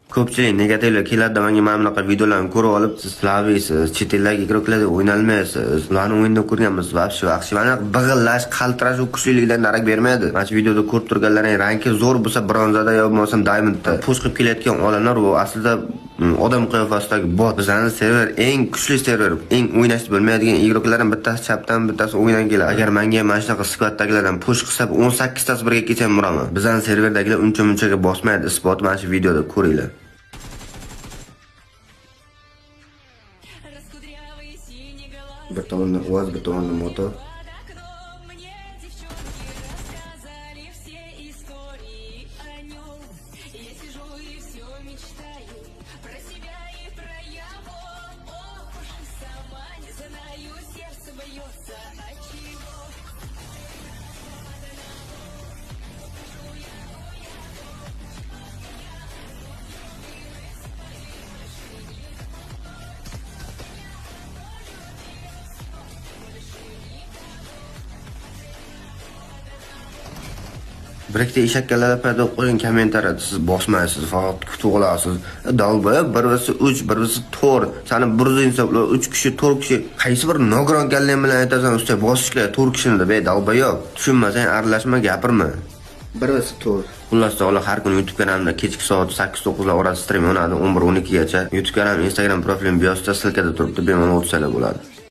Ko'pchilik negativlar keladi, menga mana bunaqa videolarni ko'rib olib, siz slaviysiz, chet eldagi igroklarda o'ynalmaysiz, ularni o'yinda ko'rganmiz, vaqti mana big'illash, qaltirash u kuchlilikdan darak bermaydi. Mana shu videoda ko'rib turganlaring ranki zo'r bo'lsa bronzada yo bo'lmasam diamondda push qilib kelayotgan olimlar bu aslida odam qiyofasidagi bot. Bizning server eng kuchli server, eng o'ynashni bilmaydigan igroklardan bittasi chapdan, bittasi o'yindan keladi. Agar menga mana shunaqa skvatdagilardan push qilsa 18 tasi birga kecham uraman. Bizning serverdagilar uncha-munchaga bosmaydi, isbot mana shu videoda ko'ringlar. Bir tomonda ovoz, bir tomonda motor. Birikda eshakkalar paydo qo'ying kommentariyada siz bosmaysiz, faqat kutib olasiz. Dalba 1vs3, 1vs4. Sani 100 insonlar 3 kishi, 4 kishi, qaysi bir nogiron kallang bilan aytasan, usta bosishga 4 kishini deb, dalba yo'q. Tushunmasang aralashma, gapirma. 1vs4. Xullas o'g'lar har kuni YouTube kanalimda kechki soat 8-9 lar orasida stream o'ynadi, 11-12 gacha. YouTube kanalim, Instagram profilim biosida silkada turibdi, bemalol o'tsanglar bo'ladi.